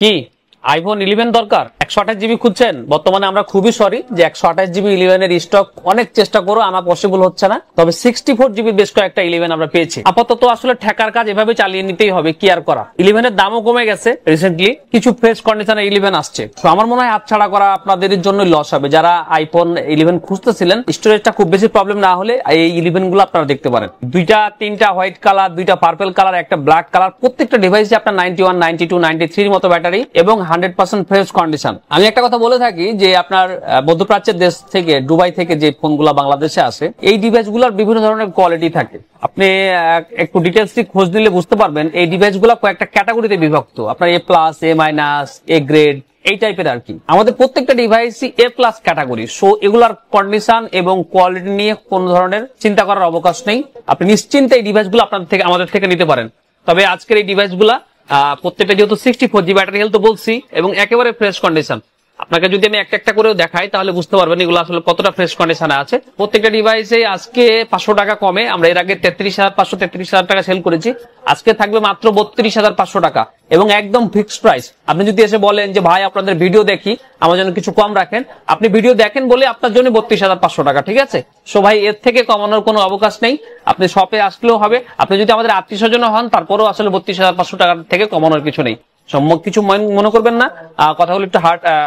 কি আইফোন 11 দরকার? 128 জিবি খুঁজছেন? বর্তমানে আমরা খুবই সরি যে 128 জিবি 11 এর স্টক অনেক চেষ্টা করো, আমার পসিবল হচ্ছে না। তবে 64 জিবি বেশ কয়েকটা 11 আমরা পেয়েছি। আপাতত আসলে ঠেকার কাজ এভাবে চালিয়ে নিতেই হবে, কি আর করা। 11 এর দামও কমে গেছে রিসেন্টলি, কিছু ফ্রেশ কন্ডিশনে 11 আসছে। তো আমার মনে হয় হাতছাড়া করা আপনাদের জন্য লস হবে। যারা আইফোন 11 খুঁজতেছিলেন, স্টোরেজটা খুব বেশি প্রবলেম না হলে এই 11 গুলো আপনারা দেখতে পারেন। দুইটা তিনটা হোয়াইট কালার, দুইটা পার্পল কালার, একটা ব্ল্যাক কালার, প্রত্যেকটা ডিভাইসে আপনার 91, 92, 93 এর মতো ব্যাটারি এবং 100% ফ্রেশ কন্ডিশন। আমি একটা কথা বলে থাকি যে আপনার মধ্যপ্রাচ্যের দেশ থেকে, দুবাই থেকে যে ফোনগুলো বাংলাদেশে আসে, এই ডিভাইসগুলোর বিভিন্ন ধরনের কোয়ালিটি থাকে। আপনি একটু ডিটেলস খোঁজ নিলে বুঝতে পারবেন এই ডিভাইসগুলো কয়েকটা ক্যাটাগরিতে বিভক্ত। আপনার A+, A-, A গ্রেড, এই টাইপের আর কি। আমাদের প্রত্যেকটা ডিভাইসই A+ ক্যাটাগরি। সো এগুলার কন্ডিশন এবং কোয়ালিটি নিয়ে কোন ধরনের চিন্তা করার অবকাশ নেই। আপনি নিশ্চিন্তে এই ডিভাইসগুলো আপনাদের থেকে, আমাদের থেকে নিতে পারেন। তবে আজকের এই ডিভাইসগুলা প্রত্যেকটা যেহেতু 64 জিবি ব্যাটারি হেলথ বলছি এবং একেবারে ফ্রেশ কন্ডিশন, আপনাকে যদি আমি একটা একটা করেও দেখাই তাহলে বুঝতে পারবেন এগুলো আসলে কতটা ফ্রেশ কন্ডিশনে আছে। প্রত্যেকটা ডিভাইসে আজকে 500 টাকা কমে, আমরা এর আগে 33,500 33,000 টাকা সেল করেছি, আজকে থাকবে মাত্র 32,500 টাকা এবং একদম ফিক্সড প্রাইস। আপনি যদি এসে বলেন যে ভাই আপনাদের ভিডিও দেখি, আমার জন্য কিছু কম রাখেন, আপনি ভিডিও দেখেন বলে আপনার জন্য 32,500 টাকা, ঠিক আছে? সো ভাই এর থেকে কমানোর কোনো অবকাশ নেই। আপনি শপে আসলেও হবে, আপনি যদি আমাদের আত্মীয়স্বজন হন তারপরেও আসলে 32,500 টাকার থেকে কমানোর কিছু নেই। সম্যক কিছু মনে করবেন না, কথাগুলো একটু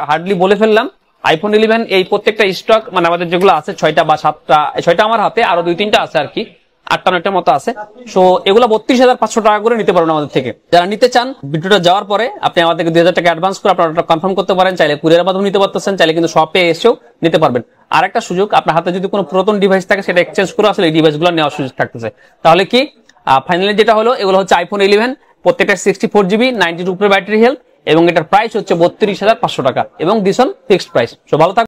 হার্ডলি বলে ফেললাম। আইফোন 11 এই প্রত্যেকটা স্টক মানে আমাদের যেগুলো আছে 6টা বা 7টা, 6টা আমার হাতে, আরো 2-3টা আছে আর কি, 8টা-9টার মতো আছে। সো এগুলো 32,500 টাকা করে নিতে পারবেন আমাদের থেকে। যারা নিতে চান ভিডিওটা যাওয়ার পরে আপনি আমাদেরকে 2,000 টাকা অ্যাডভান্স করে আপনারা কনফার্ম করতে পারেন। চাইলে কুরিয়ারের মাধ্যমে নিতে পারতেছেন, চাইলে কিন্তু শপে এসেও নিতে পারবেন। আর একটা সুযোগ, আপনার হাতে যদি কোনো পুরাতন ডিভাইস থাকে সেটা এক্সচেঞ্জ করে আসলে এই ডিভাইসগুলো নেওয়ার সুযোগ থাকতেছে। তাহলে কি ফাইনালি যেটা হলো, এগুলো হচ্ছে আইফোন 11, প্রত্যেকটা 64 জিবি 92 ব্যাটারি হেলথ এবং এটার প্রাইস হচ্ছে 32,500 টাকা এবং this on fixed price. So ভালো থাকবেন।